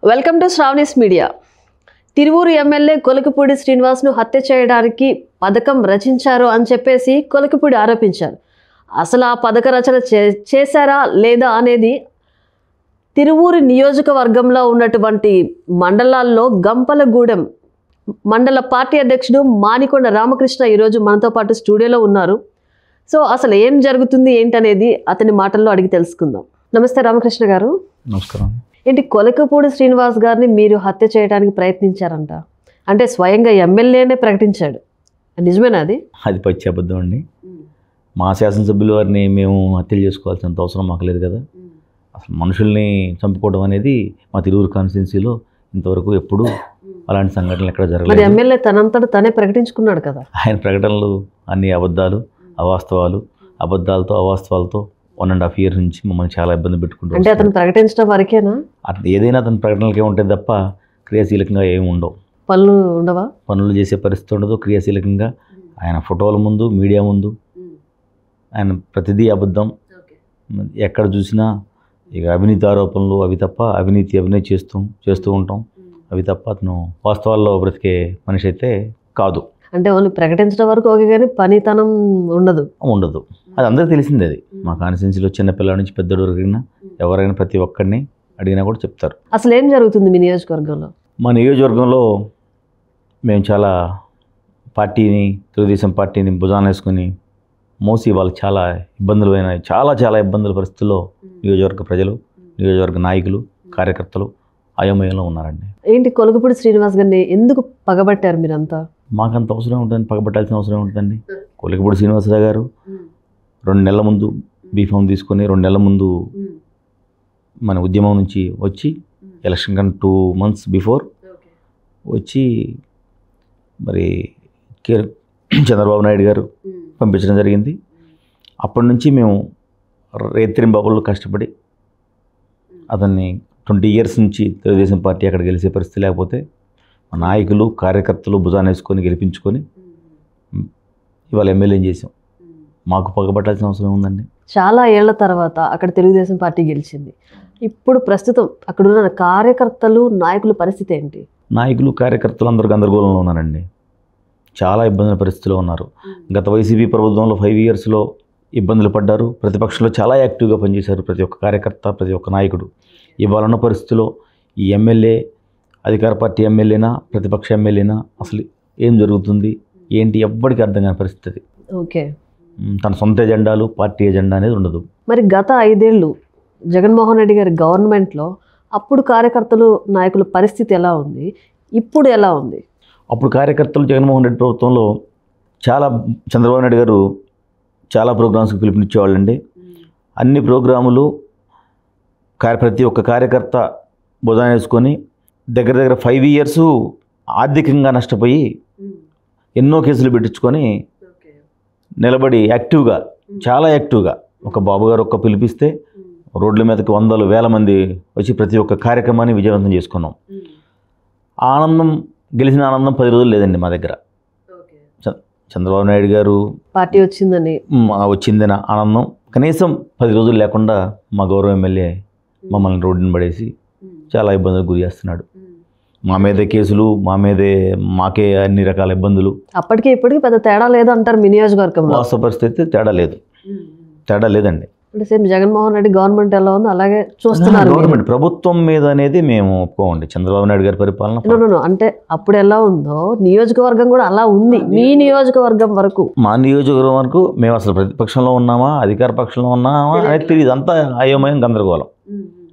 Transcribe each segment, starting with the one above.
Welcome to శ్రావణీస్ media. Tiruvuru MLA Kolikipudi శ్రీనివాస్ను హత్య చేయడానికి పథకం రచించారు అని చెప్పేసి కొలికిపూడి ఆరోపించారు. అసలు ఆ పథక రచన చేశారా లేదా అనేది తిరువూరు నియోజకవర్గంలో ఉన్నటువంటి మండలాల్లో గంపలగూడెం మండల పార్టీ అధ్యక్షుడు మానికొండ రామకృష్ణ ఈరోజు మనతో పాటు స్టూడియోలో ఉన్నారు. సో అసలు ఏం జరుగుతుంది ఏంటనేది అతని మాటల్లో అడిగి తెలుసుకుందాం. నమస్తే రామకృష్ణ గారు. నమస్కారం. ఏంటి కొలికిపూడి శ్రీనివాస్ గారిని మీరు హత్య చేయడానికి ప్రయత్నించారంట, అంటే స్వయంగా ఎమ్మెల్యేనే ప్రకటించాడు, నిజమేనా అది? అది పచ్చి అబద్ధం అండి. మా శాసనసభ్యుల వారిని మేము హత్యలు చేసుకోవాల్సినంత అవసరం మాకు లేదు కదా. అసలు మనుషుల్ని చంపుకోవడం అనేది మా తిరువూరు కాన్స్టిట్యున్సీలో ఇంతవరకు ఎప్పుడు అలాంటి సంఘటనలు ఎక్కడ జరగలేదు. ఎమ్మెల్యే తనంతట తనే ప్రకటించుకున్నాడు కదా. ఆయన ప్రకటనలు అన్ని అబద్ధాలు, అవాస్తవాలు, అబద్ధాలతో అవాస్తవాలతో 1.5 years నుంచి మమ్మల్ని చాలా ఇబ్బంది పెట్టుకుంటారు. అంటే అతను ప్రకటించడం వరకేనా? ఏదైనా అతని ప్రకటనలకే ఉంటుంది తప్ప క్రియాశీలకంగా ఏమి ఉండవు. పనులు ఉండవా? పనులు చేసే పరిస్థితి ఉండదు. క్రియాశీలకంగా ఆయన ఫోటోల ముందు, మీడియా ముందు ఆయన ప్రతిదీ అబద్ధం. ఎక్కడ చూసినా ఇక అవినీతి ఆరోపణలు అవి తప్ప, అవినీతి చేస్తూ ఉంటాం. అవి తప్ప అతను వాస్తవాల్లో బ్రతికే మనిషి అయితే కాదు. అంటే ఓన్లీ ప్రకటించడం వరకు ఓకే, కానీ పనితనం ఉండదు. అది అందరికీ తెలిసిందే. అది మా కాన్స్టిట్యున్సీలో చిన్నపిల్లల నుంచి పెద్దోడు వరకైనా ఎవరైనా ప్రతి ఒక్కరిని అడిగినా కూడా చెప్తారు. అసలు ఏం జరుగుతుంది మీ నియోజకవర్గంలో? మా నియోజకవర్గంలో మేము చాలా తెలుగుదేశం పార్టీని భుజాన వేసుకుని మోసి వాళ్ళు చాలా ఇబ్బందులు అయినాయి. చాలా ఇబ్బందుల పరిస్థితుల్లో నియోజకవర్గ ప్రజలు, నియోజకవర్గ నాయకులు, కార్యకర్తలు అయోమయంలో ఉన్నారండి. ఏంటి కొలికిపూడి శ్రీనివాస్ గారిని ఎందుకు పగబట్టారు మీరంతా? మాకంత అవసరం ఉంటుంది, పగబట్టాల్సిన అవసరం ఉంటుందండి. కొలికిపూడి శ్రీనివాసరావు గారు 2 నెలల ముందు బీఫామ్ తీసుకొని 2 నెలల ముందు మన ఉద్యమం నుంచి వచ్చి ఎలక్షన్ కన్నా 2 months బిఫోర్ వచ్చి మరి చంద్రబాబు నాయుడు గారు పంపించడం జరిగింది. అప్పటి నుంచి మేము రేత్రింబాబుల్లో కష్టపడి అతన్ని 20 years నుంచి తెలుగుదేశం పార్టీ అక్కడ గెలిచే పరిస్థితి లేకపోతే మా నాయకులు, కార్యకర్తలు భుజాన వేసుకొని గెలిపించుకొని ఇవాళ ఎమ్మెల్యేని చేసాం. మాకు పగబట్టాల్సిన అవసరం ఉందండి. చాలా ఏళ్ల తర్వాత అక్కడ తెలుగుదేశం పార్టీ గెలిచింది. ఇప్పుడు ప్రస్తుతం అక్కడున్న కార్యకర్తలు, నాయకుల పరిస్థితి ఏంటి? నాయకులు, కార్యకర్తలు అందరూ గందరగోళంలో ఉన్నారండి. చాలా ఇబ్బందుల పరిస్థితిలో ఉన్నారు. గత వైసీపీ ప్రభుత్వంలో 5 yearsలో ఇబ్బందులు పడ్డారు. ప్రతిపక్షంలో చాలా యాక్టివ్గా పనిచేశారు ప్రతి ఒక్క కార్యకర్త, ప్రతి ఒక్క నాయకుడు. ఇవాళ ఉన్న పరిస్థితిలో ఈ ఎమ్మెల్యే అధికార పార్టీ ఎమ్మెల్యేనా, ప్రతిపక్ష ఎమ్మెల్యేనా, అసలు ఏం జరుగుతుంది ఏంటి ఎవ్వడికి అర్థం కాని పరిస్థితి. ఓకే, తన సొంత ఎజెండాలు, పార్టీ ఎజెండా అనేది ఉండదు. మరి గత 5 ఏళ్ళు జగన్మోహన్ రెడ్డి గారి గవర్నమెంట్లో అప్పుడు కార్యకర్తలు, నాయకుల పరిస్థితి ఎలా ఉంది, ఇప్పుడు ఎలా ఉంది? అప్పుడు కార్యకర్తలు జగన్మోహన్ రెడ్డి ప్రభుత్వంలో చంద్రబాబు నాయుడు గారు చాలా ప్రోగ్రామ్స్కి పిలుపునిచ్చేవాళ్ళండి. అన్ని ప్రోగ్రాములు ప్రతి ఒక్క కార్యకర్త భుజాన వేసుకొని దగ్గర 5 years ఆర్థికంగా నష్టపోయి ఎన్నో కేసులు పెట్టించుకొని నిలబడి చాలా యాక్టివ్గా ఒక బాబు గారు పిలిపిస్తే రోడ్ల మీదకి 100,000 మంది వచ్చి ప్రతి ఒక్క కార్యక్రమాన్ని విజయవంతం చేసుకున్నాం. ఆనందం, గెలిచిన ఆనందం 10 రోజులు లేదండి మా దగ్గర. చంద్రబాబు నాయుడు గారు పార్టీ వచ్చిందన్న ఆనందం కనీసం 10 రోజులు లేకుండా మా గౌరవ ఎమ్మెల్యే మమ్మల్ని రోడ్డుని పడేసి చాలా ఇబ్బందులకు గురి చేస్తున్నాడు. మా మీదే కేసులు, మాకే అన్ని రకాల ఇబ్బందులు. అప్పటికి ఇప్పటికి పెద్ద తేడా లేదు అంటారు మీ నియోజకవర్గంలో? వాస్తవ పరిస్థితి తేడా లేదండి. అంటే సేమ్ జగన్మోహన్ రెడ్డి గవర్నమెంట్ ఎలా ఉందో అలాగే చూస్తున్నారు. గవర్నమెంట్ ప్రభుత్వం మీద అనేది మేము ఒప్పుకోండి. చంద్రబాబు నాయుడు గారి పరిపాలన అంటే అప్పుడు ఎలా ఉందో నియోజకవర్గం కూడా అలా ఉంది. మీ నియోజకవర్గం వరకు, మా నియోజకవర్గం వరకు మేము అసలు ప్రతిపక్షంలో ఉన్నామా, అధికార పక్షంలో ఉన్నామా అనేది తెలియదు. అంతా అయోమయం, గందరగోళం.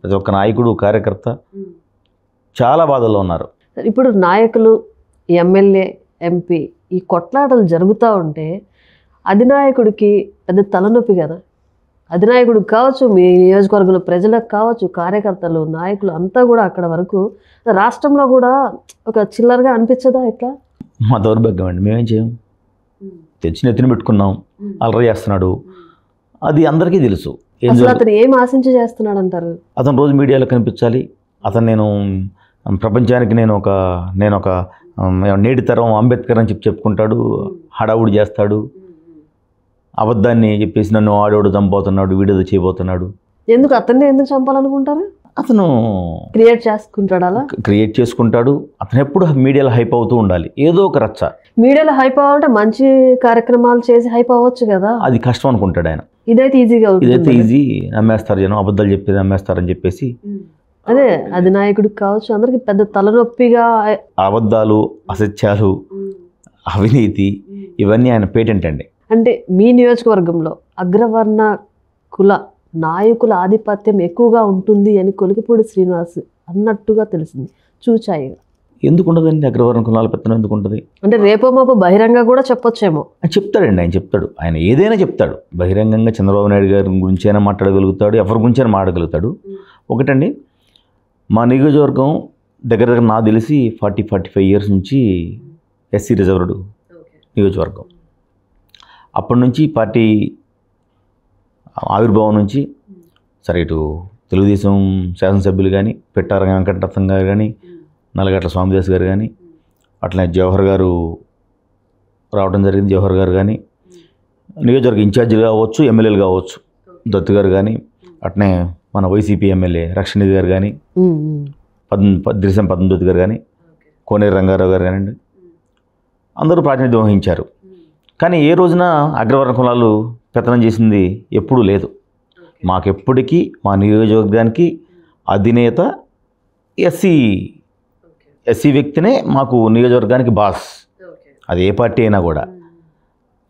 ప్రతి ఒక్క నాయకుడు, కార్యకర్త చాలా బాధల్లో ఉన్నారు. ఇప్పుడు నాయకులు, ఎమ్మెల్యే, ఎంపీ ఈ కొట్లాటలు జరుగుతూ ఉంటే అధినాయకుడికి పెద్ద తలనొప్పి కదా. అధినాయకుడు కావచ్చు, మీ నియోజకవర్గంలో ప్రజలకు కావచ్చు, కార్యకర్తలు, నాయకులు అంతా కూడా అక్కడ వరకు, రాష్ట్రంలో కూడా ఒక చిల్లరగా అనిపించదా? ఇట్లా మా దౌర్భాగ్యం అండి. మేమేం చేయం, తెచ్చి నెత్తిన పెట్టుకున్నాం, అలరి చేస్తున్నాడు, అది అందరికీ తెలుసు. అతను ఏం ఆశించి చేస్తున్నాడు అంటారు? అతను రోజు మీడియాలో కనిపించాలి, అతను ప్రపంచానికి నేను ఒక నేటి తరం అంబేద్కర్ అని చెప్పుకుంటాడు, హడావుడి చేస్తాడు, అబద్ధాన్ని చెప్పేసి నన్ను ఆడోడు చంపబోతున్నాడు, వీడియో చేయబోతున్నాడు. ఎందుకు అతన్ని చంపాలనుకుంటారు? అతను క్రియేట్ చేసుకుంటాడు, అలా క్రియేట్ చేసుకుంటాడు. అతను ఎప్పుడు మీడియాలో హైప్ అవుతూ ఉండాలి, ఏదో ఒక రచ్చ. మీడియాలో హైప్ అవ్వాలంటే మంచి కార్యక్రమాలు చేసి హైప్ అవ్వచ్చు కదా. అది కష్టం అనుకుంటాడు ఆయన. ఇదైతే ఈజీగా ఇదైతే ఉంటుంది. ఈజీ, నమ్మేస్తారు జనం, అబద్ధాలు చెప్పేది నమ్మేస్తారని చెప్పేసి అదే అధినాయకుడికి కావచ్చు అందరికి పెద్ద తలనొప్పిగా. అబద్ధాలు, అసత్యాలు, అవినీతి ఇవన్నీ ఆయన పేటెంట్ అండి. అంటే మీ నియోజకవర్గంలో అగ్రవర్ణ కుల నాయకుల ఆధిపత్యం ఎక్కువగా ఉంటుంది అని కొలికిపూడి శ్రీనివాస్ అన్నట్టుగా తెలిసింది చూచాయి. ఎందుకు ఉండదండి అగ్రవర్ణ కులాల పెత్తనం ఎందుకు ఉంటుంది? అంటే రేపో మాపో బహిరంగ కూడా చెప్పొచ్చేమో. ఆయన చెప్తాడండి, ఆయన చెప్తాడు, ఆయన ఏదైనా చెప్తాడు బహిరంగంగా. చంద్రబాబు నాయుడు గారి గురించి అయినా మాట్లాడగలుగుతాడు, ఎవరి గురించి అయినా మాట్లాడగలుగుతాడు. ఒకటండి, మా నియోజకవర్గం దగ్గర దగ్గర నాకు తెలిసి 45 ఇయర్స్ నుంచి ఎస్సీ రిజర్వ్డ్ నియోజకవర్గం. అప్పటి నుంచి పార్టీ ఆవిర్భావం నుంచి సరే ఇటు తెలుగుదేశం శాసనసభ్యులు కానీ, పెట్టార వెంకటరత్నం గారు కానీ, నల్లగట్ల స్వామిదాస్ గారు కానీ, అట్లనే జవహర్ గారు రావడం జరిగింది. జవహర్ గారు కానీ నియోజకవర్గ ఇన్ఛార్జీలు కావచ్చు, ఎమ్మెల్యేలు కావచ్చు, దత్తు గారు కానీ, అట్నే మన వైసీపీ ఎమ్మెల్యే రక్షణనిధి గారు కానీ, దిరిశం పద్మజ్యోతి గారు కానీ, కోనేరు రంగారావు గారు కానివ్వండి, అందరూ ప్రాతినిధ్యం వహించారు. కానీ ఏ రోజున అగ్రవర్ణ కులాలు పెత్తనం చేసింది ఎప్పుడూ లేదు. మాకెప్పటికీ మా నియోజకవర్గానికి అధినేత ఎస్సీ వ్యక్తినే మాకు నియోజకవర్గానికి బాస్. అది ఏ పార్టీ అయినా కూడా.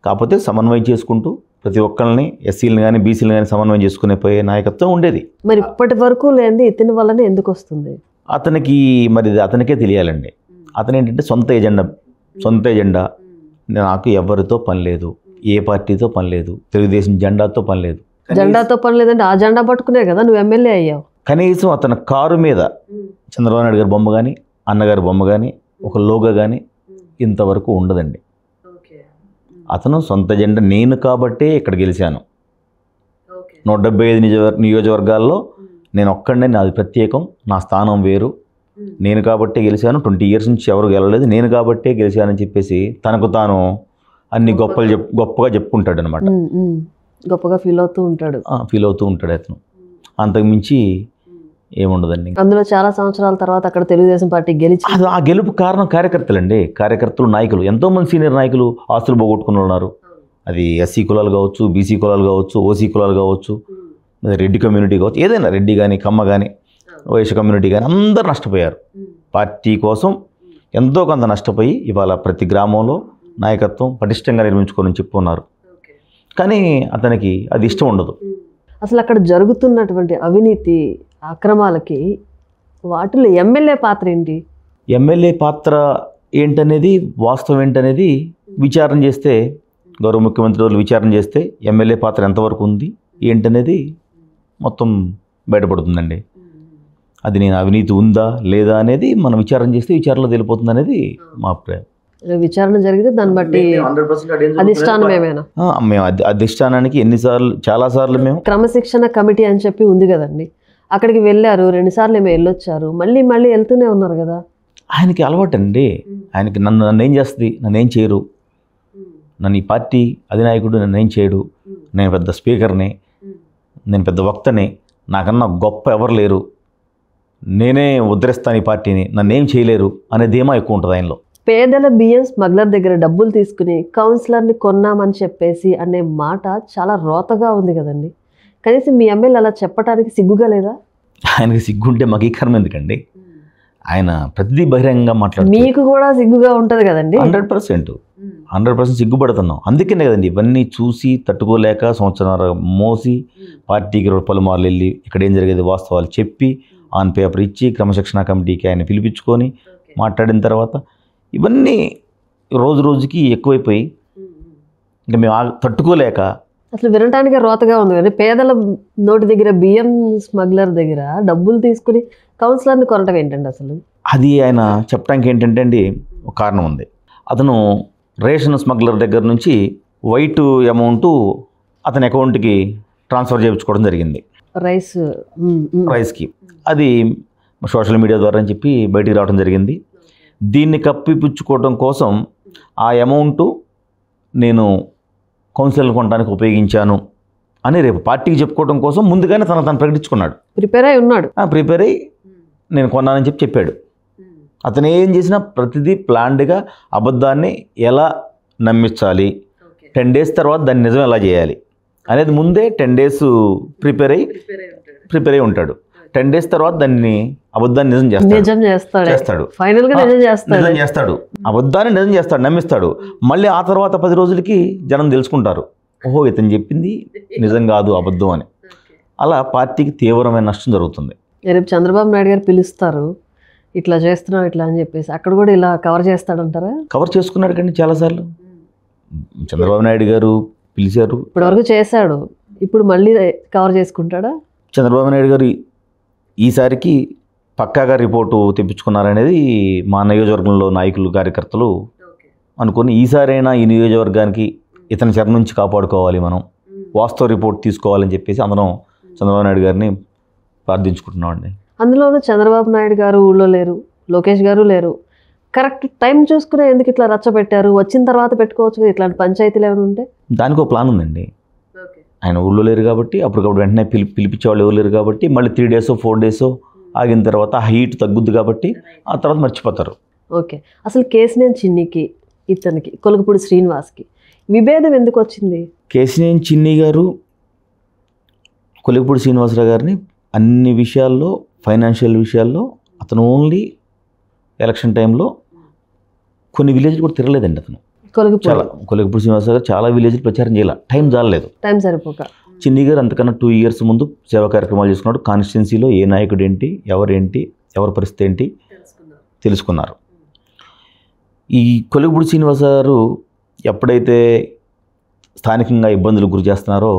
కాకపోతే సమన్వయం చేసుకుంటూ ప్రతి ఒక్కరిని ఎస్సీలను కానీ బీసీలను కానీ సమన్వయం చేసుకునే పోయే నాయకత్వం ఉండేది. మరి ఇప్పటి వరకు లేని ఇతని వల్లనే ఎందుకు వస్తుంది? అతనికి మరి అతనికే తెలియాలండి. అతను ఏంటంటే సొంత ఎజెండా. నాకు ఎవరితో పని లేదు, ఏ పార్టీతో పని లేదు, తెలుగుదేశం జెండాతో పని లేదు. జెండాతో పని లేదంటే ఆ జెండా పట్టుకునే కదా నువ్వు ఎమ్మెల్యే అయ్యావు. కనీసం అతని కారు మీద చంద్రబాబు నాయుడు గారి బొమ్మ కానీ, అన్నగారి బొమ్మ కానీ, ఒక లోగో కానీ ఇంతవరకు ఉండదండి. అతను సొంత జెండా. నేను కాబట్టే ఇక్కడ గెలిచాను. 175 నియోజకవర్గాల్లో నేను ఒక్కడే, నాది ప్రత్యేకం, నా స్థానం వేరు, నేను కాబట్టే గెలిచాను. 20 ఇయర్స్ నుంచి ఎవరు గెలవలేదు, నేను కాబట్టే గెలిచానని చెప్పేసి తనకు తాను అన్ని గొప్పగా చెప్పుకుంటాడు అనమాట. గొప్పగా ఫీల్ అవుతూ ఉంటాడు అతను. అంతకుమించి ఏముండదండి. అందులో చాలా సంవత్సరాల తర్వాత అక్కడ తెలుగుదేశం పార్టీ గెలిచి, ఆ గెలుపు కారణం కార్యకర్తలండి. కార్యకర్తలు, నాయకులు, ఎంతోమంది సీనియర్ నాయకులు ఆస్తులు పోగొట్టుకుని ఉన్నారు. అది ఎస్సీ కులాలు కావచ్చు, బీసీ కులాలు కావచ్చు, ఓసీ కులాలు కావచ్చు, రెడ్డి కమ్యూనిటీ కావచ్చు, ఏదైనా రెడ్డి కానీ, కమ్మ కానీ, వైశ్య కమ్యూనిటీ కానీ అందరూ నష్టపోయారు. పార్టీ కోసం ఎంతో కొంత నష్టపోయి ఇవాళ ప్రతి గ్రామంలో నాయకత్వం పటిష్టంగా నిర్మించుకోవాలని చెప్పుకున్నారు. కానీ అతనికి అది ఇష్టం ఉండదు. అసలు అక్కడ జరుగుతున్నటువంటి అవినీతి అక్రమాలకి వాటిలో ఎమ్మెల్యే పాత్ర ఏంటి? ఎమ్మెల్యే పాత్ర ఏంటనేది, వాస్తవం ఏంటనేది విచారణ చేస్తే, గౌరవ ముఖ్యమంత్రి వాళ్ళు విచారణ చేస్తే ఎమ్మెల్యే పాత్ర ఎంతవరకు ఉంది ఏంటనేది మొత్తం బయటపడుతుందండి. అది నేను అవినీతి ఉందా లేదా అనేది మనం విచారణ చేస్తే విచారణలో తెలిపోతుంది అనేది మా అభిప్రాయం. విచారణ జరిగితే దాన్ని బట్టి అధిష్టానం ఏమైనా మేము అధిష్టానానికి చాలాసార్లు మేము క్రమశిక్షణ కమిటీ అని చెప్పి ఉంది కదండి, అక్కడికి వెళ్ళారు, 2 సార్లు ఏమో వెళ్ళొచ్చారు, మళ్ళీ వెళ్తూనే ఉన్నారు కదా. ఆయనకి అలవాటు అండి. ఆయనకి నన్ను ఏం చేస్తుంది, నన్ను ఏం చేయరు, నన్ను ఈ పార్టీ అధినాయకుడు నన్ను ఏం చేయడు, నేను పెద్ద స్పీకర్ని, నేను పెద్ద వక్తని, నాకన్నా గొప్ప ఎవరు లేరు, నేనే ఉద్ధరిస్తాను ఈ పార్టీని, నన్ను ఏం చేయలేరు అనే ధీమా ఎక్కువ ఉంటుంది ఆయనలో. పేదల బియ్యం స్మగ్లర్ దగ్గర డబ్బులు తీసుకుని కౌన్సిలర్ని కొన్నామని చెప్పేసి అనే మాట చాలా రోతగా ఉంది కదండి. కనీసం మీ ఎమ్మెల్యే అలా చెప్పడానికి సిగ్గుగా లేదా? ఆయనకి సిగ్గుంటే మాకు ఈ కర్మ ఎందుకండి? ఆయన ప్రతిదీ బహిరంగంగా మాట్లాడు. మీకు కూడా సిగ్గుగా ఉంటుంది కదండి. 100% సిగ్గుపడుతున్నాం. అందుకనే కదండి ఇవన్నీ చూసి తట్టుకోలేక సంవత్సరాలు మోసి పార్టీకి పలుమార్లు వెళ్ళి ఇక్కడ ఏం జరిగేది వాస్తవాలు చెప్పి ఆన్ పేపర్ ఇచ్చి క్రమశిక్షణ కమిటీకి ఆయన పిలిపించుకొని మాట్లాడిన తర్వాత ఇవన్నీ రోజు రోజుకి ఎక్కువైపోయి ఇంకా మేము తట్టుకోలేక. అసలు వినటానికి రోతగా ఉంది కానీ పేదల నోటి దగ్గర బియ్యం స్మగ్లర్ దగ్గర డబ్బులు తీసుకుని కౌన్సిలర్ని కొనటం ఏంటండి అసలు? అది ఆయన చెప్పడానికి ఏంటంటే అండి ఒక కారణం ఉంది. అతను రేషన్ స్మగ్లర్ దగ్గర నుంచి వైట్ అమౌంట్ అతని అకౌంట్కి ట్రాన్స్ఫర్ చేయించుకోవడం జరిగింది, రైస్కి. అది సోషల్ మీడియా ద్వారా అని చెప్పి బయటికి రావడం జరిగింది. దీన్ని కప్పిపుచ్చుకోవడం కోసం ఆ అమౌంట్ నేను కౌన్సిలర్ కొనడానికి ఉపయోగించాను అని రేపు పార్టీకి చెప్పుకోవడం కోసం ముందుగానే తను ప్రకటించుకున్నాడు. ప్రిపేర్ అయి ఉన్నాడు. ప్రిపేర్ అయ్యి నేను కొన్నానని చెప్పాడు. అతను ఏం చేసినా ప్రతిదీ ప్లాన్డ్గా అబద్ధాన్ని ఎలా నమ్మించాలి, 10 days తర్వాత దాన్ని నిజం ఎలా చేయాలి అనేది ముందే 10 days ప్రిపేర్ అయి ఉంటాడు. 10 days తర్వాత దాన్ని అబద్ధాన్ని నిజం చేస్తాడు. ఫైనల్ గా నిజం చేస్తాడు. అబద్ధాన్ని నిజం చేస్తాడు, నమ్మిస్తాడు. మళ్ళీ ఆ తర్వాత 10 రోజులకి జనం తెలుసుకుంటారు, ఓహో ఇతను చెప్పింది నిజం కాదు, అబద్ధం అని. అలా పార్టీకి తీవ్రమైన నష్టం జరుగుతుంది. రేపు చంద్రబాబు నాయుడు గారు పిలుస్తారు, ఇట్లా చేస్తున్నావు ఇట్లా అని చెప్పేసి, అక్కడ కూడా ఇలా కవర్ చేస్తాడంటారా? కవర్ చేసుకున్నాడు కానీ చాలాసార్లు చంద్రబాబు నాయుడు గారు పిలిచారు, ఇప్పటివరకు చేశాడు, ఇప్పుడు మళ్ళీ కవర్ చేసుకుంటాడా? చంద్రబాబు నాయుడు గారు ఈసారికి పక్కాగా రిపోర్టు తెప్పించుకున్నారనేది మా నియోజకవర్గంలో నాయకులు కార్యకర్తలు అనుకుని, ఈసారైనా ఈ నియోజకవర్గానికి ఇతని చెర నుంచి కాపాడుకోవాలి, మనం వాస్తవ రిపోర్ట్ తీసుకోవాలని చెప్పేసి అందరం చంద్రబాబు నాయుడు గారిని ప్రార్థించుకుంటున్నామండి. అందులోనూ చంద్రబాబు నాయుడు గారు ఊళ్ళో లేరు, లోకేష్ గారు లేరు. కరెక్ట్ టైం చూసుకునే ఎందుకు ఇట్లా రచ్చబెట్టారు? వచ్చిన తర్వాత పెట్టుకోవచ్చు కదా ఇట్లాంటి పంచాయతీలు ఏమైనా ఉంటే. దానికి ఒక ప్లాన్ ఉందండి. ఆయన ఊళ్ళో లేరు కాబట్టి అప్పటికప్పుడు వెంటనే పిలిపించేవాళ్ళు ఎవరు లేరు కాబట్టి మళ్ళీ 3 days 4 days ఆగిన తర్వాత హీట్ తగ్గుద్ది కాబట్టి ఆ తర్వాత మర్చిపోతారు. ఓకే, అసలు కేసినేని చిన్నికి ఇతనికి కొలుకుపూడి శ్రీనివాస్కి విభేదం ఎందుకు వచ్చింది? కేసినేని చిన్ని గారు కొలుకుపూడి శ్రీనివాసరావు గారిని అన్ని విషయాల్లో, ఫైనాన్షియల్ విషయాల్లో అతను ఓన్లీ ఎలక్షన్ టైంలో కొన్ని విలేజ్లు కూడా తిరగలేదండి. అతను కొలుకుపూడి శ్రీనివాసరావు గారు చాలా విలేజ్లు ప్రచారం చేయాలి, టైం చాలలేదు, టైం సరిపోక. చిన్ని గారు అంతకన్నా 2 years ముందు సేవా కార్యక్రమాలు చేసుకున్నాడు. కాన్స్టిట్యున్సీలో ఏ నాయకుడు ఏంటి, ఎవరి పరిస్థితి ఏంటి తెలుసుకున్నారు. ఈ కొలుకుపూడి శ్రీనివాస గారు ఎప్పుడైతే స్థానికంగా ఇబ్బందులకు గురి చేస్తున్నారో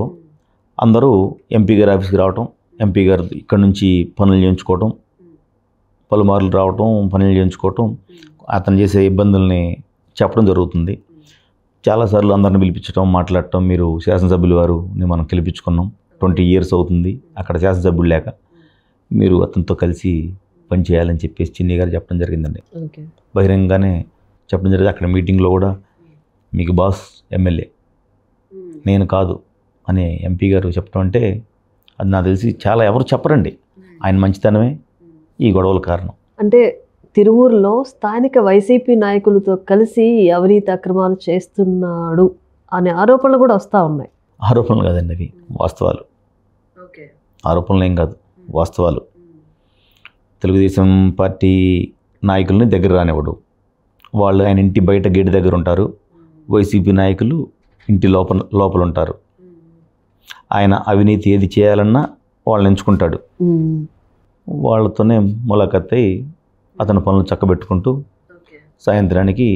అందరూ ఎంపీ గారి ఆఫీస్కి రావటం, ఎంపీ గారు ఇక్కడ నుంచి పనులు చేయించుకోవటం, పలుమార్లు రావటం, పనులు చేయించుకోవటం, అతను చేసే ఇబ్బందుల్ని చెప్పడం జరుగుతుంది. చాలాసార్లు అందరిని పిలిపించడం, మాట్లాడటం, మీరు శాసనసభ్యులు వారిని మనం గెలిపించుకున్నాం, 20 years అవుతుంది అక్కడ శాసనసభ్యులు లేక, మీరు అతనితో కలిసి పనిచేయాలని చెప్పేసి చిన్ని గారు చెప్పడం జరిగిందండి. బహిరంగానే చెప్పడం జరిగింది. అక్కడ మీటింగ్లో కూడా మీకు బాస్ ఎమ్మెల్యే నేను కాదు అనే ఎంపీ గారు చెప్పడం అంటే అది నాకు తెలిసి చాలా ఎవరు చెప్పరండి. ఆయన మంచితనమే ఈ గొడవల కారణం. అంటే తిరువూరులో స్థానిక వైసీపీ నాయకులతో కలిసి అవినీతి అక్రమాలు చేస్తున్నాడు అనే ఆరోపణలు కూడా వస్తూ ఉన్నాయి. ఆరోపణలు కాదండి, అవి వాస్తవాలు. ఆరోపణలు ఏం కాదు, వాస్తవాలు. తెలుగుదేశం పార్టీ నాయకుల్ని దగ్గర రానివ్వడు, వాళ్ళు ఆయన ఇంటి బయట గేటు దగ్గర ఉంటారు, వైసీపీ నాయకులు ఇంటి లోపల ఉంటారు. ఆయన అవినీతి ఏది చేయాలన్నా వాళ్ళని ఎంచుకుంటాడు, వాళ్ళతోనే ములాఖత్ అయి అతని పనులు చక్కబెట్టుకుంటూ సాయంత్రానికి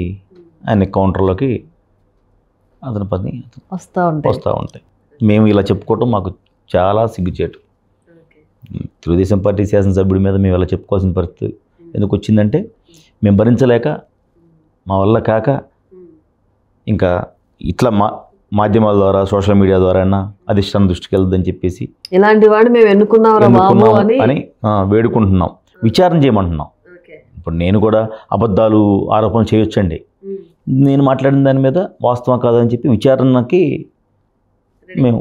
ఆయన కౌంటర్లోకి అతని పని వస్తూ ఉంటాయి. మేము ఇలా చెప్పుకోవటం మాకు చాలా సిగ్గుచేటు. తెలుగుదేశం పార్టీ శాసనసభ్యుడి మీద మేము ఇలా చెప్పుకోవాల్సిన పరిస్థితి ఎందుకు వచ్చిందంటే, మేము భరించలేక, మా వల్ల కాక, ఇంకా ఇట్లా మాధ్యమాల ద్వారా, సోషల్ మీడియా ద్వారా అధిష్టానం దృష్టికి వెళ్తుందని చెప్పేసి ఇలాంటి వాడిని మేము ఎన్నుకున్నాం అని వేడుకుంటున్నాం, విచారణ చేయమంటున్నాం. ఇప్పుడు నేను కూడా అబద్ధాలు ఆరోపణలు చేయొచ్చండి, నేను మాట్లాడిన దాని మీద వాస్తవం కాదని చెప్పి విచారణకి మేము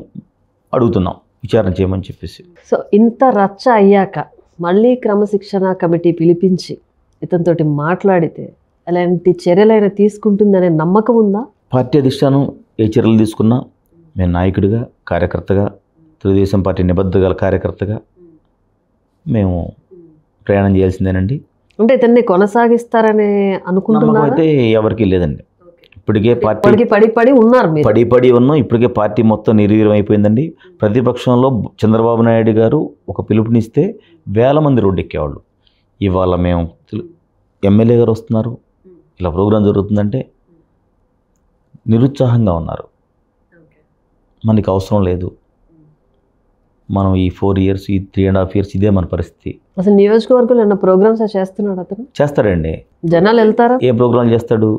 అడుగుతున్నాం, విచారణ చేయమని చెప్పేసి. సో ఇంత రచ్చ అయ్యాక మళ్ళీ క్రమశిక్షణ కమిటీ పిలిపించి ఇతనితోటి మాట్లాడితే ఎలాంటి చర్యలైనా తీసుకుంటుందనే నమ్మకం ఉందా? పార్టీ అధిష్టానం ఏ చర్యలు తీసుకున్నా మేము నాయకుడిగా, కార్యకర్తగా, తెలుగుదేశం పార్టీ నిబద్ధగల కార్యకర్తగా మేము ప్రయాణం చేయాల్సిందేనండి. అంటే ఇతన్ని కొనసాగిస్తారనే అనుకుంటున్నారా? అయితే ఎవరికీ లేదండి. ఇప్పటికే పడి ఉన్నారు, పడి ఉన్నాం. ఇప్పటికే పార్టీ మొత్తం నిర్వీర్యం అయిపోయిందండి. ప్రతిపక్షంలో చంద్రబాబు నాయుడు గారు ఒక పిలుపునిస్తే 1000 మంది రోడ్డు ఎక్కేవాళ్ళు. ఇవాళ మేము ఎమ్మెల్యే గారు వస్తున్నారు, ఇలా ప్రోగ్రాం జరుగుతుందంటే నిరుత్సాహంగా ఉన్నారు. మనకి అవసరం లేదు, మనం ఈ 4 years, ఈ 3.5 years ఇదే మన పరిస్థితి. అసలు నియోజకవర్గంలో ఏమైనా ప్రోగ్రామ్స్ చేస్తున్నాడు అతను? చేస్తాడండి. జనాలు వెళ్తారా? ఏ ప్రోగ్రాం చేస్తాడు?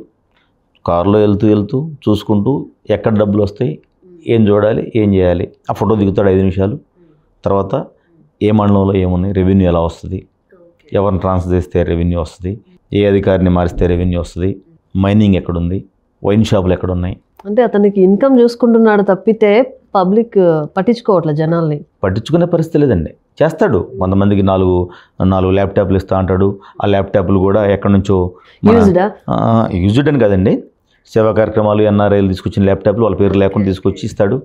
కారులో వెళ్తూ చూసుకుంటూ ఎక్కడ డబ్బులు వస్తాయి, ఏం చూడాలి, ఏం చేయాలి, ఆ ఫోటో దిగుతాడు 5 నిమిషాలు. తర్వాత ఏ మండలంలో ఏమున్నాయి, రెవెన్యూ ఎలా వస్తుంది, ఎవరిని ట్రాన్స్ఫర్ చేస్తే రెవెన్యూ వస్తుంది, ఏ అధికారిని మారిస్తే రెవెన్యూ వస్తుంది, మైనింగ్ ఎక్కడుంది, వైన్ షాపులు ఎక్కడున్నాయి. అంటే అతనికి ఇన్కమ్ చూసుకుంటున్నాడు తప్పితే పబ్లిక్ పట్టించుకోవట్లేదు జనాల్ని. పట్టించుకునే పరిస్థితి లేదండి. చేస్తాడు, కొంతమందికి నాలుగు ల్యాప్టాప్లు ఇస్తా అంటాడు. ఆ ల్యాప్టాప్లు కూడా ఎక్కడి నుంచో యూజ్డ్ అని కదండి, సేవా కార్యక్రమాలు ఎన్ఆర్ఐలు తీసుకొచ్చిన ల్యాప్టాప్లు వాళ్ళ పేరు లేకుండా తీసుకొచ్చి ఇస్తాడు,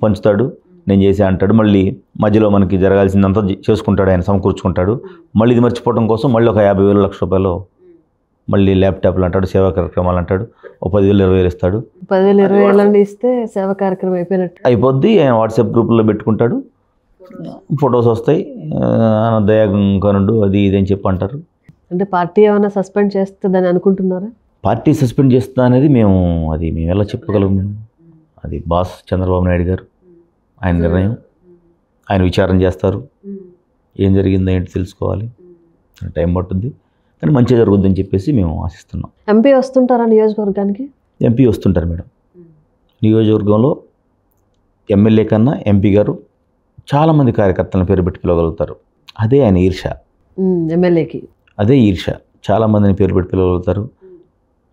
పంచుతాడు, నేను చేసే అంటాడు. మళ్ళీ మధ్యలో మనకి జరగాల్సిందంతా చేసుకుంటాడు, ఆయన సమకూర్చుకుంటాడు. మళ్ళీ ఇది మర్చిపోవడం కోసం మళ్ళీ ఒక 50,000 లక్ష రూపాయలు మళ్ళీ ల్యాప్టాప్లు అంటాడు, సేవా కార్యక్రమాలు అంటాడు. ఓ 10,000 20,000 ఇస్తాడు. 10,000 20,000 ఇస్తే సేవా కార్యక్రమం అయిపోద్ది. ఆయన వాట్సాప్ గ్రూపుల్లో పెట్టుకుంటాడు, ఫొటోస్ వస్తాయి, దయాకనుడు అది ఇది అని చెప్పి అంటారు. అంటే పార్టీ ఏమైనా సస్పెండ్ చేస్తుందని అనుకుంటున్నారా? పార్టీ సస్పెండ్ చేస్తా అనేది మేము ఎలా చెప్పగలము? అది బాస్ చంద్రబాబు నాయుడు గారు, ఆయన నిర్ణయం, ఆయన విచారణ చేస్తారు. ఏం జరిగిందో ఏంటి తెలుసుకోవాలి, టైం పట్టుద్ది, కానీ మంచిగా జరుగుద్దని చెప్పేసి మేము ఆశిస్తున్నాం. ఎంపీ వస్తుంటారా నియోజకవర్గానికి? ఎంపీ వస్తుంటారు మేడం. నియోజకవర్గంలో ఎమ్మెల్యే కన్నా ఎంపీ గారు చాలామంది కార్యకర్తలను పేరు పెట్టి పిలవగలుగుతారు. అదే ఆయన ఈర్ష. ఎమ్మెల్యేకి అదే ఈర్ష. చాలామందిని పేరు పెట్టి పిలవగలుగుతారు.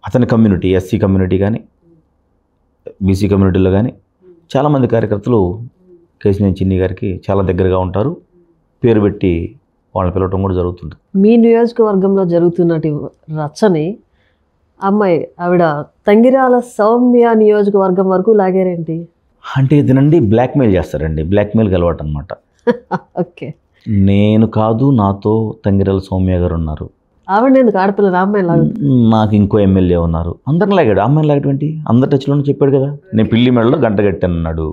అతని కమ్యూనిటీ, ఎస్సీ కమ్యూనిటీ కానీ బీసీ కమ్యూనిటీలో కానీ చాలామంది కార్యకర్తలు కేశినేని చిన్ని గారికి చాలా దగ్గరగా ఉంటారు. పేరు పెట్టి వాళ్ళని పిలవటం కూడా జరుగుతుంది. మీ నియోజకవర్గంలో జరుగుతున్నటి రచ్చని అమ్మాయి ఆవిడ తంగిరాల సౌమ్య నియోజకవర్గం వరకు లాగారేంటి? అంటే దీనండి బ్లాక్మెయిల్ చేస్తారండి, బ్లాక్మెయిల్కి అలవాటు అనమాట. ఓకే, నేను కాదు, నాతో తంగిరాల సౌమ్య గారు ఉన్నారు, ఆవిడ ఎందుకు ఆడపిల్ల, అమ్మాయి లాగా, నాకు ఇంకో ఎమ్మెల్యే ఉన్నారు, అందరిని లాగాడు. అమ్మాయిని లాగటువంటి అందరి టచ్లోనే చెప్పాడు కదా, నేను పిల్లి మెడలో గంట కట్టాను అన్నాడు.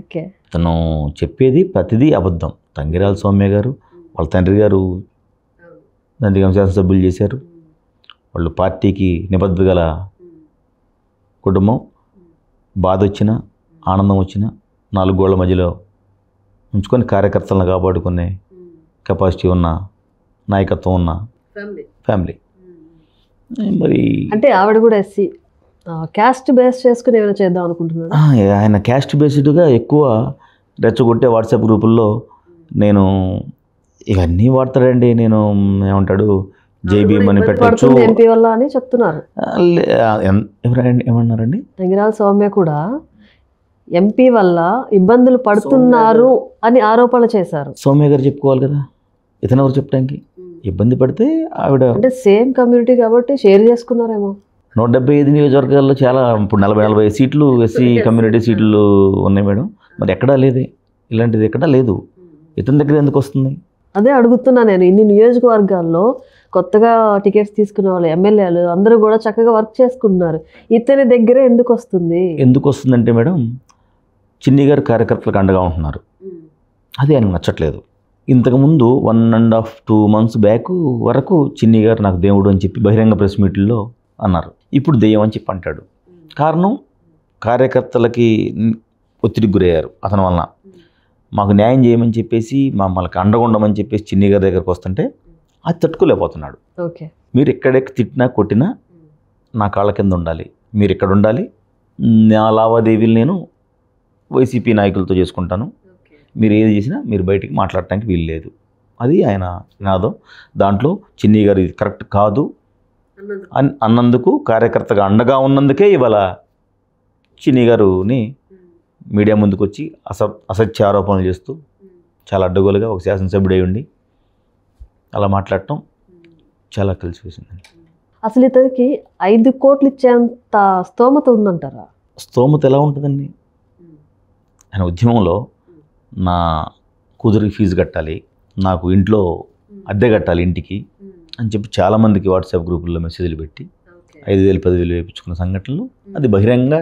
ఓకే, తను చెప్పేది ప్రతిదీ అబద్ధం. తంగిరాల సౌమ్య గారు వాళ్ళ తండ్రి గారు నందిగామ శాసనసభ్యులు చేశారు. వాళ్ళు పార్టీకి నిబద్ధత గల కుటుంబం. బాధ వచ్చినా ఆనందం వచ్చినా 4 గోళ్ల మధ్యలో ఉంచుకొని కార్యకర్తలను కాపాడుకునే కెపాసిటీ ఉన్న నాయకత్వం ఉన్న ఫ్యామిలీ. మరి అంటే ఆవిడ కూడా ఎస్సీ క్యాస్ట్ బేస్ చేసుకుని ఏమైనా చేద్దాం అనుకుంటున్నాను. ఆయన క్యాస్ట్ బేస్డ్గా ఎక్కువ రెచ్చగొట్టే వాట్సాప్ గ్రూపుల్లో నేను ఇవన్నీ వాడతాడండి. నేను ఏమంటాడు జైబీఎం అని పెట్టచ్చు ఎంపీ వల్ల అని చెప్తున్నారు. ఏమన్నారండి? తంగిరాల సౌమ్య కూడా ఎంపీ వల్ల ఇబ్బందులు పడుతున్నారు అని ఆరోపణలు చేశారు. సౌమ్య గారు చెప్పుకోవాలి కదా, ఇతను ఎవరు చెప్పడానికి? ఇబ్బంది పడితే ఆవిడ అంటే సేమ్ కమ్యూనిటీ కాబట్టి షేర్ చేసుకున్నారేమో. 175 నియోజకవర్గాల్లో చాలా ఇప్పుడు 40-40 సీట్లు ఎస్సీ కమ్యూనిటీ సీట్లు ఉన్నాయి మేడం. మరి ఎక్కడా లేదే, ఇలాంటిది ఎక్కడా లేదు. ఇతని దగ్గర ఎందుకు వస్తుంది? అదే అడుగుతున్నా నేను. ఇన్ని నియోజకవర్గాల్లో కొత్తగా టికెట్స్ తీసుకున్న వాళ్ళు ఎమ్మెల్యేలు అందరూ కూడా చక్కగా వర్క్ చేసుకుంటున్నారు, ఇతని దగ్గరే ఎందుకు వస్తుంది? ఎందుకు వస్తుందంటే మేడం, చిన్ని గారు కార్యకర్తలకు అండగా ఉంటున్నారు, అది ఆయనకు నచ్చట్లేదు. ఇంతకుముందు 1.5-2 months బ్యాక్ వరకు చిన్ని గారు నాకు దేవుడు అని చెప్పి బహిరంగ ప్రెస్ మీట్లో అన్నారు. ఇప్పుడు దెయ్యం అని చెప్పి అంటాడు. కారణం కార్యకర్తలకి ఒత్తిడికి గురయ్యారు అతని వలన. మాకు న్యాయం చేయమని చెప్పేసి మమ్మల్ని అండగుండమని చెప్పేసి చిన్ని గారి దగ్గరకు వస్తుంటే అది తట్టుకోలేకపోతున్నాడు. ఓకే, మీరు ఎక్కడెక్కడ తిట్టినా కొట్టినా నా కాళ్ళ కింద ఉండాలి, మీరు ఇక్కడ ఉండాలి, నా లావాదేవీలు నేను వైసీపీ నాయకులతో చేసుకుంటాను, మీరు ఏది చేసినా మీరు బయటికి మాట్లాడటానికి వీలు లేదు, అది ఆయన నినాదం. దాంట్లో చిన్ని గారు ఇది కరెక్ట్ కాదు అని అన్నందుకు, కార్యకర్తగా అండగా ఉన్నందుకే ఇవాళ చిన్ని గారుని మీడియా ముందుకు వచ్చి అసత్య ఆరోపణలు చేస్తూ చాలా అడ్డగోలుగా ఒక శాసనసభ్యుడై ఉండి అలా మాట్లాడటం చాలా కలిసి వేసిందండి. అసలు ఇతనికి 5 కోట్లు ఇచ్చేంత స్తోమత ఉందంటారా? స్తోమత ఎలా ఉంటుందండి? ఆయన ఉద్యమంలో నా కూతురికి ఫీజు కట్టాలి, నాకు ఇంట్లో అద్దె కట్టాలి ఇంటికి అని చెప్పి చాలామందికి వాట్సాప్ గ్రూపుల్లో మెసేజ్లు పెట్టి 5,000 10,000 వేయించుకున్న సంఘటనలు అది బహిరంగ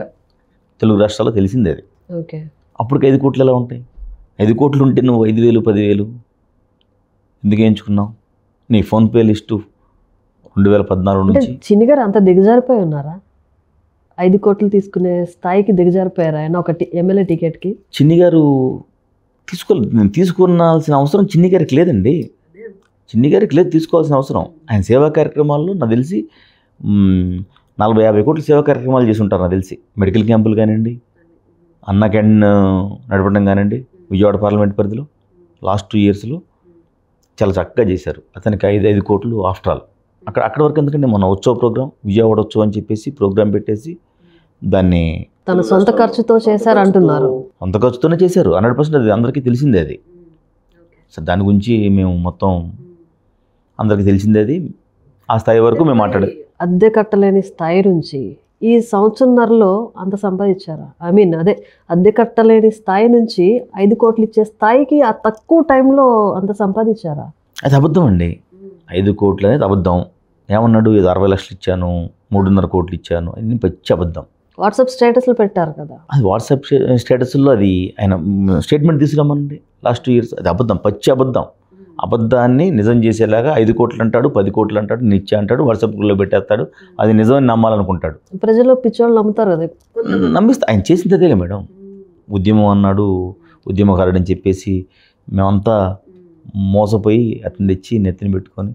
తెలుగు రాష్ట్రాల్లో తెలిసిందే. అది ఓకే, అప్పటికి 5 కోట్లు ఎలా ఉంటాయి? 5 కోట్లు ఉంటే నువ్వు 5,000 10,000 ఎందుకు వేయించుకున్నావు? నీ ఫోన్పే లిస్టు 2014 నుంచి. చిన్ని గారు అంత దిగజారిపోయి ఉన్నారా? 5 కోట్లు తీసుకునే స్థాయికి దిగజారిపోయారు ఆయన ఒక ఎమ్మెల్యే టికెట్కి? చిన్ని గారు తీసుకున్నాల్సిన అవసరం చిన్ని గారికి లేదండి. చిన్ని గారికి లేదు తీసుకోవాల్సిన అవసరం. ఆయన సేవా కార్యక్రమాల్లో నాకు తెలిసి 40-50 కోట్ల సేవా కార్యక్రమాలు చేసి ఉంటారు నాకు తెలిసి. మెడికల్ క్యాంపులు కానివ్వండి, అన్న క్యాంటీన్ నడపడం కానివ్వండి, విజయవాడ పార్లమెంట్ పరిధిలో లాస్ట్ 2 yearsలో చాలా చక్కగా చేశారు. అతనికి 5 కోట్లు ఆఫ్టర్ ఆల్. అక్కడ వరకు ఎందుకంటే మొన్న ఉత్సవ ప్రోగ్రాం, విజయవాడ ఉత్సవం అని చెప్పేసి ప్రోగ్రాం పెట్టేసి దాన్ని తన సొంత ఖర్చుతో చేశారంటున్నారు. సొంత ఖర్చుతోనే చేశారు 100%. అది అందరికీ తెలిసిందే. అది సో దాని గురించి మేము మొత్తం అందరికీ తెలిసిందే. అది ఆ స్థాయి వరకు మేము మాట్లాడేది. అద్దె కట్టలేని స్థాయి నుంచి ఈ సంవత్సరంన్నరలో అంత సంపాదించారా? అద్దె కట్టలేని స్థాయి నుంచి 5 కోట్లు ఇచ్చే స్థాయికి ఆ తక్కువ టైంలో అంత సంపాదించారా? అది అబద్ధం అండి. 5 కోట్లు అనేది అబద్ధం. ఏమన్నాడు, ఏదో 60 లక్షలు ఇచ్చాను, 3.5 కోట్లు ఇచ్చాను, అన్ని పచ్చి అబద్ధం. వాట్సాప్ స్టేటస్లు పెట్టారు కదా. అది వాట్సాప్ స్టేటస్లో అది ఆయన స్టేట్మెంట్ తీసుకురమ్మనండి లాస్ట్ 2 years. అది అబద్ధం, పచ్చి అబద్ధం. అబద్ధాన్ని నిజం చేసేలాగా 5 కోట్లు అంటాడు, 10 కోట్లు అంటాడు, నిత్య అంటాడు, వాట్సాప్ గ్రూప్లో పెట్టేస్తాడు. అది నిజమని నమ్మాలనుకుంటాడు. ప్రజల్లో పిచ్చోళ్ళు నమ్ముతారు కదా. నమ్మిస్తే ఆయన చేసింది అదేగా మేడం. ఉద్యమం అన్నాడు, ఉద్యమకారుడు అని చెప్పేసి మేమంతా మోసపోయి అతను తెచ్చి నెత్తిని పెట్టుకొని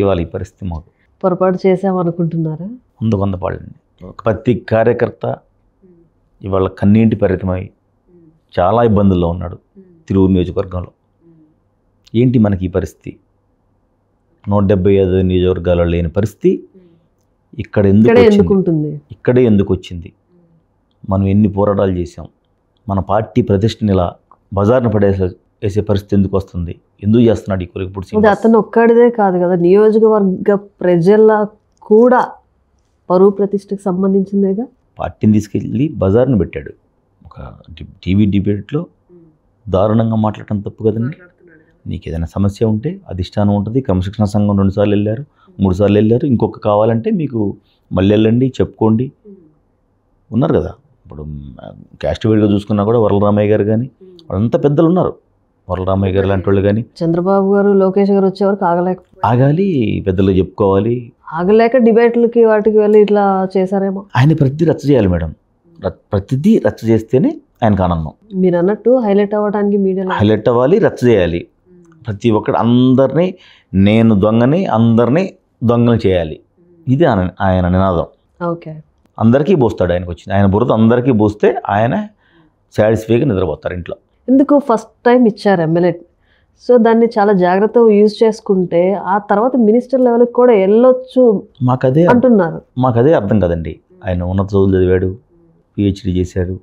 ఇవాళ ఈ పరిస్థితి మాకు. పొరపాటు చేసామనుకుంటున్నారా? వంద పాడండి. ప్రతి కార్యకర్త ఇవాళ కన్నీంటి పరిమితమై చాలా ఇబ్బందుల్లో ఉన్నాడు తిరువూరు నియోజకవర్గంలో. ఏంటి మనకి ఈ పరిస్థితి? 175 నియోజకవర్గాల్లో లేని పరిస్థితి ఇక్కడే ఎందుకు వచ్చింది? మనం ఎన్ని పోరాటాలు చేసాం? మన పార్టీ ప్రతిష్టని ఇలా బజార్ను వేసే పరిస్థితి ఎందుకు వస్తుంది? ఎందుకు చేస్తున్నాడు ఈ కొలికిపూడి శ్రీనివాస్? అతను ఒక్కడిదే కాదు కదా, నియోజకవర్గ ప్రజల కూడా పరువు ప్రతిష్టకు సంబంధించిందేగా. పార్టీని తీసుకెళ్ళి బజార్ను పెట్టాడు. ఒక టీవీ డిబేట్లో దారుణంగా మాట్లాడటం తప్పు కదండి. నీకు ఏదైనా సమస్య ఉంటే అధిష్టానం ఉంటుంది, క్రమశిక్షణ సంఘం 2 సార్లు వెళ్ళారు, 3 సార్లు వెళ్ళారు, ఇంకొక కావాలంటే మీకు మళ్ళీ వెళ్ళండి, చెప్పుకోండి, ఉన్నారు కదా. ఇప్పుడు క్యాస్టివేట్గా చూసుకున్నా కూడా వరలరామయ్య గారు కానీ వాళ్ళంతా పెద్దలు ఉన్నారు. వరలరామయ్య గారు లాంటి వాళ్ళు కానీ, చంద్రబాబు గారు, లోకేష్ గారు వచ్చేవరకు ఆగాలి, పెద్దలు చెప్పుకోవాలి. ఆగలేక డిబేట్లకి వాటికి వెళ్ళి ఇట్లా చేశారేమో. ఆయన ప్రతిదీ రచ్చ చేయాలి మేడం. ప్రతిదీ రచ్చ చేస్తేనే ఆయనకు ఆనందం. మీరు అన్నట్టు హైలైట్ అవ్వడానికి మీడియా హైలైట్ అవ్వాలి, రచ్చ చేయాలి. ప్రతి ఒక్కటి అందరినీ నేను దొంగని, అందరినీ దొంగని చేయాలి. ఇది ఆయన నినాదం. ఓకే, అందరికీ పోస్తాడు. ఆయనకు వచ్చింది ఆయన బురద అందరికీ పోస్తే ఆయన సాటిస్ఫైగా నిద్రపోతారు ఇంట్లో. ఎందుకు ఫస్ట్ టైం ఇచ్చారు ఎమ్మెల్యే, సో దాన్ని చాలా జాగ్రత్తగా యూజ్ చేసుకుంటే ఆ తర్వాత మినిస్టర్ లెవెల్కి కూడా వెళ్ళొచ్చు అంటున్నారు. మాకు అదే అర్థం కదండి. ఆయన ఉన్నత చదువులు చదివాడు, పిహెచ్డి చేశాడు.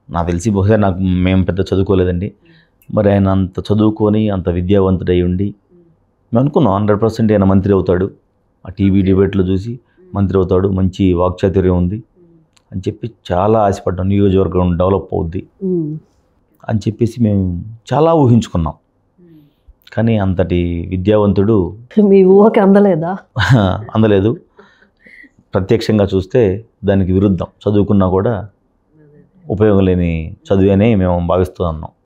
నాకు తెలిసి బహుశా మేము పెద్ద చదువుకోలేదండి. మరి ఆయన అంత చదువుకొని అంత విద్యావంతుడై ఉండి మేము అనుకున్నాం 100% ఆయన మంత్రి అవుతాడు. ఆ టీవీ డిబేట్లో చూసి మంత్రి అవుతాడు, మంచి వాక్చాతుర్యం ఉంది అని చెప్పి చాలా ఆశపడ్డాం. నియోజకవర్గం డెవలప్ అవుద్ది అని చెప్పేసి మేము చాలా ఊహించుకున్నాం. కానీ అంతటి విద్యావంతుడు మీ ఊహకి అందలేదు. ప్రత్యక్షంగా చూస్తే దానికి విరుద్ధం. చదువుకున్నా కూడా ఉపయోగం లేని చదువేనే మేము భావిస్తూ ఉన్నాం.